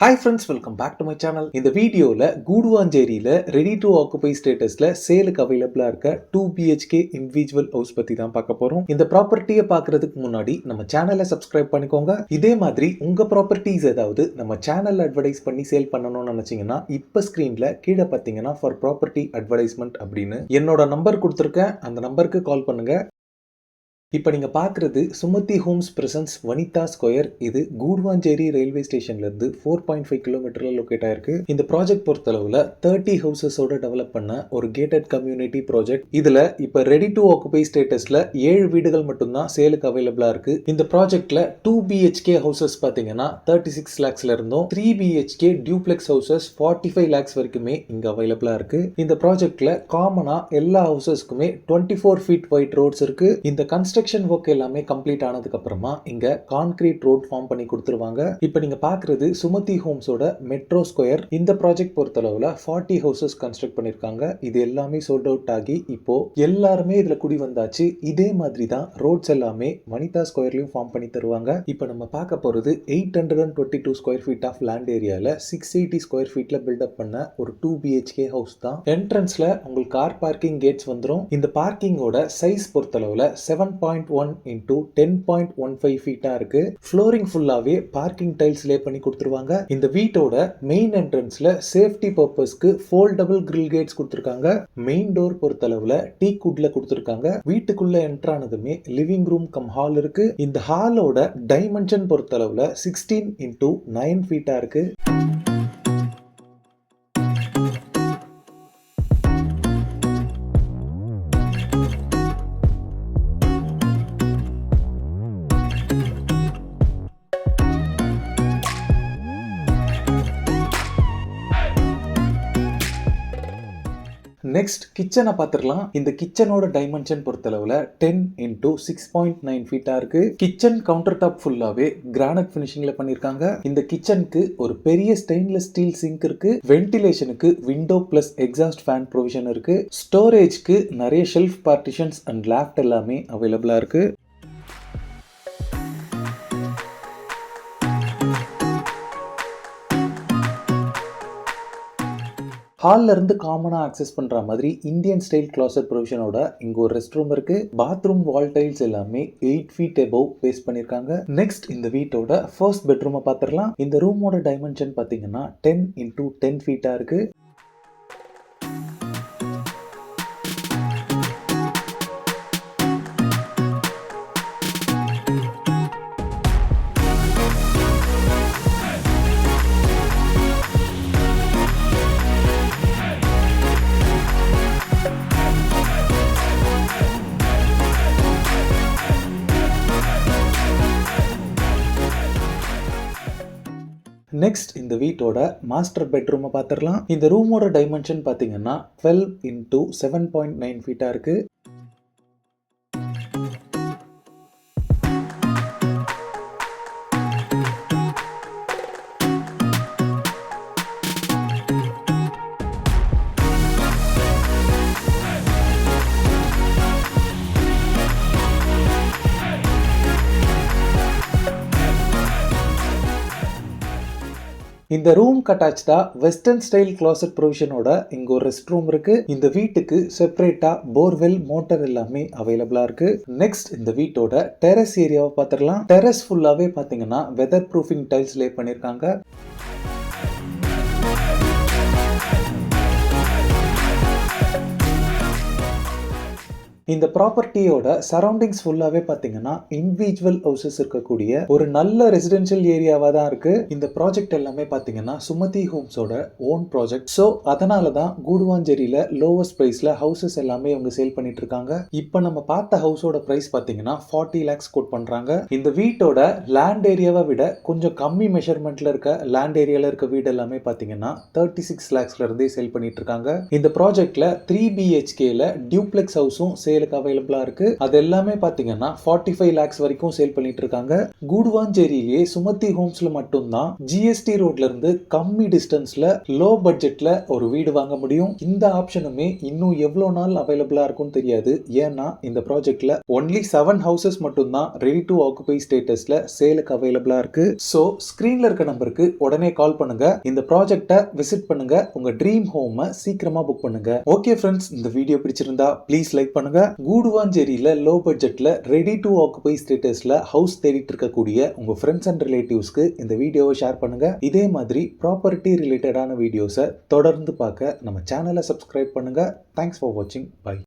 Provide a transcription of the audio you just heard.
Hi friends, welcome back to my channel. இந்த வீடியோவில் கூடுவாஞ்சேரியில் ready to occupy ஸ்டேட்டஸில் சேலுக்கு அவைலபிளாக இருக்க 2 BHK இண்டிவிஜுவல் ஹவுஸ் பற்றி தான் பார்க்க போகிறோம். இந்த ப்ராப்பர்ட்டியை பார்க்குறதுக்கு முன்னாடி நம்ம சேனலை சப்ஸ்கிரைப் பண்ணிக்கோங்க. இதே மாதிரி உங்கள் ப்ராப்பர்ட்டிஸ் ஏதாவது நம்ம சேனலில் அட்வர்டைஸ் பண்ணி சேல் பண்ணணும்னு நினச்சிங்கன்னா இப்போ ஸ்க்ரீனில் கீழே பார்த்தீங்கன்னா ஃபார் ப்ராப்பர்ட்டி அட்வர்டைஸ்மெண்ட் அப்படின்னு என்னோட நம்பர் கொடுத்துருக்கேன். அந்த நம்பருக்கு கால் பண்ணுங்கள். இப்போ நீங்கள் பார்க்குறது Sumathi homes presents Vanitha square. இது கூடுவாஞ்சேரி ரயில்வே ஸ்டேஷன்லேருந்து 4.5 கிலோமீட்டரில் லொக்கேட் ஆயிருக்கு. இந்த ப்ராஜெக்ட் பொறுத்தளவில் 30 ஹவுசஸோட டெவலப் பண்ண ஒரு கேட்டட் கம்யூனிட்டி ப்ராஜெக்ட். இதில் இப்போ ரெடி டு ஆக்குபை ஸ்டேட்டஸில் 7 வீடுகள் மட்டும்தான் சேலுக்கு அவைலபிளாக இருக்குது. இந்த ப்ராஜெக்டில் 2 BHK ஹவுசஸ் பார்த்தீங்கன்னா 36 லேக்ஸ்ல இருந்தும் 3 BHK டியூப்ளெக்ஸ் ஹவுசஸ் 45 லேக்ஸ் வரைக்குமே இங்கே அவைலபிளாக இருக்குது. இந்த ப்ராஜெக்டில் காமனாக எல்லா ஹவுசஸ்க்குமே 24 ஃபீட் வைட் ரோட்ஸ் இருக்குது. இந்த கன்ஸ்ட்ரக்ஷன் ஒர்க் எல்லாமே கம்ப்ளீட் ஆனதுக்கு அப்புறமா இங்க கான்கிரீட் ரோட் ஃபார்ம் பண்ணி கொடுத்துருவாங்க. இப்போ நீங்க பாக்குறது சுமதி ஹோம்ஸோட மெட்ரோ ஸ்கொயர். இந்த ப்ராஜெக்ட் பொறுத்தளவுல 40 ஹவுசஸ் கன்ஸ்ட்ரக்ட் பண்ணிருக்காங்க. இது எல்லாமே சோல்ட் அவுட் ஆகி இப்போ எல்லாருமே இதுல குடி வந்தாச்சு. இதே மாதிரி தான் ரோட்ஸ் எல்லாமே வனிதா ஸ்கொயர்லயும் ஃபார்ம் பண்ணி தருவாங்க. இப்போ நம்ம பார்க்க போறது 822 ஸ்கொயர் ஃபீட் ஆஃப் லேண்ட் ஏரியால 680 ஸ்கொயர் ஃபீட்ல பில்டப் பண்ண ஒரு 2 BHK ஹவுஸ் தான். என்ட்ரன்ஸ்ல உங்களுக்கு கார் பார்க்கிங் கேட்ஸ் வந்துடும். இந்த பார்க்கிங்கோட சைஸ் பொறுத்தளவுல 7.1 into 10.15 ஃபீட்டா இருக்கு. ஃப்ளோரிங் ஃபுல்லாவே பார்க்கிங் டைல்ஸ் லே பண்ணி கொடுத்துருவாங்க. இந்த வீட்டோட மெயின் என்ட்ரன்ஸ்ல சேஃப்டி பர்பஸ்க்கு ஃபோல்டபிள் கிரில் கேட்ஸ் கொடுத்துருக்காங்க. மெயின் டோர் பொறுத்தளவுல டீக் வுட்ல கொடுத்துருக்காங்க. வீட்டுக்குள்ள என்டர் ஆனதுமே லிவிங் ரூம் கம் ஹால் இருக்கு. இந்த ஹாலோட டைமென்ஷன் பொறுத்தளவுல 16 into 9 ஃபீட்டா இருக்கு. நெக்ஸ்ட் கிச்சனை பார்த்துடலாம். இந்த கிச்சனோட டைமென்ஷன் பொறுத்தளவுல 10 into 6.9 ஃபீட்டா இருக்கு. கிச்சன் கவுண்டர் டாப் ஃபுல்லாவே கிரானைட் ஃபினிஷிங்ல பண்ணிருக்காங்க. இந்த கிச்சனுக்கு ஒரு பெரிய ஸ்டெயின்லெஸ் ஸ்டீல் சிங்க் இருக்கு. வென்டிலேஷனுக்கு window plus exhaust fan provision இருக்கு. ஸ்டோரேஜ்க்கு நிறைய ஷெல்ஃப் பார்ட்டிஷன்ஸ் அண்ட் லேஃப்ட் எல்லாமே அவைலபிளா இருக்கு. ஹால்ல இருந்து காமனா ஆக்சஸ் பண்ற மாதிரி இந்தியன் ஸ்டைல் கிளாசட் ப்ரொவிஷனோட இங்க ஒரு ரெஸ்ட் ரூம் இருக்கு. பாத்ரூம் வால் டைல்ஸ் எல்லாமே 8 ஃபீட் above பேஸ் பண்ணிருக்காங்க. நெக்ஸ்ட் இந்த வீட்டோட ஃபர்ஸ்ட் பெட்ரூமை பார்த்துடலாம். இந்த ரூமோட டைமென்ஷன் பாத்தீங்கன்னா 10 into 10 ஃபீட்டா இருக்கு. நெக்ஸ்ட் இந்த வீட்டோட மாஸ்டர் பெட்ரூமை பார்த்துடலாம். இந்த ரூமோட டைமென்ஷன் பார்த்தீங்கன்னா 12 into 7.9 ஃபீட்டா இருக்கு. இந்த ரூம் அட்டாச்டா வெஸ்டர்ன் ஸ்டைல் கிளாசட் ப்ரொவிஷனோட இங்க ஒரு ரெஸ்ட் ரூம் இருக்கு. இந்த வீட்டுக்கு செப்பரேட்டா போர்வெல் மோட்டர் எல்லாமே அவைலபிளா இருக்கு. நெக்ஸ்ட் இந்த வீட்டோட டெரஸ் ஏரியாவை பார்த்துடலாம். டெரஸ் ஃபுல்லாவே பாத்தீங்கன்னா வெதர் ப்ரூஃபிங் டைல்ஸ் லே பண்ணிருக்காங்க. இந்த ப்ராப்பர்ட்டியோட சரௌண்டிங்ஸ் ஃபுல்லாவே பாத்தீங்கன்னா இண்டிவிஜுவல் ஹவுசஸ் இருக்கக்கூடிய ஒரு நல்ல ரெசிடென்ஷியல் ஏரியாவா தான் இருக்கு. இந்த ப்ராஜெக்ட் எல்லாமே பாத்தீங்கன்னா சுமதி ஹோம்ஸோட ஓன் ப்ராஜெக்ட். ஸோ அதனால தான் கூடுவாஞ்சேரியில லோவஸ்ட் பிரைஸ்ல ஹவுசஸ் எல்லாமே அவங்க சேல் பண்ணிட்டு இருக்காங்க. இப்போ நம்ம பார்த்த ஹவுஸோட பிரைஸ் பாத்தீங்கன்னா 40 லேக்ஸ் கோட் பண்றாங்க. இந்த வீட்டோட லேண்ட் ஏரியாவை விட கொஞ்சம் கம்மி மெஷர்மெண்ட்ல இருக்க லேண்ட் ஏரியால இருக்க வீடு எல்லாமே பாத்தீங்கன்னா 36 லேக்ஸ்ல இருந்தே சேல் பண்ணிட்டு இருக்காங்க. இந்த ப்ராஜெக்ட்ல 3 BHKல டியூப்ளெக்ஸ் ஹவுஸும் சேல் சேலுக்கு அவைலபிளா இருக்கு. அது எல்லாமே பாத்தீங்கன்னா 45 lakhs வரைக்கும் சேல் பண்ணிட்டு இருக்காங்க. கூடுவாஞ்சேரியிலே சுமதி ஹோம்ஸ்ல மட்டும்தான் ஜிஎஸ்டி ரோட்ல இருந்து கம்மி டிஸ்டன்ஸ்ல லோ பட்ஜெட்ல ஒரு வீடு வாங்க முடியும். இந்த ஆப்ஷனுமே இன்னும் எவ்வளவு நாள் அவைலபிளா இருக்கும்னு தெரியாது. ஏன்னா இந்த ப்ராஜெக்ட்ல ஒன்லி 7 ஹவுசஸ் மட்டும்தான் ரெடி டு ஆக்குபை ஸ்டேட்டஸ்ல சேலுக்கு அவைலபிளா இருக்கு. சோ ஸ்கிரீன்ல இருக்க நம்பருக்கு உடனே கால் பண்ணுங்க. இந்த ப்ராஜெக்ட்டை விசிட் பண்ணுங்க. உங்க ட்ரீம் ஹோமை சீக்கிரமா புக் பண்ணுங்க. ஓகே ஃப்ரெண்ட்ஸ், இந்த வீடியோ பிடிச்சிருந்தா ப்ளீஸ் லைக் பண்ணுங்க. கூடுவாஞ்சேரியில லோ பட்ஜெட்ல ரெடி டு ஆக்குபை ஸ்டேட்டஸ்ல ஹவுஸ் தேடிட்டு இருக்கக்கூடிய உங்க ஃப்ரெண்ட்ஸ் அண்ட் ரிலேட்டிவ்ஸ்க்கு இந்த வீடியோவை ஷேர் பண்ணுங்க. இதே மாதிரி ப்ராப்பர்ட்டி ரிலேட்டடான வீடியோஸை தொடர்ந்து பார்க்க நம்ம சேனலை சப்ஸ்கிரைப் பண்ணுங்க. தேங்க்ஸ் ஃபார் வாட்சிங். பை.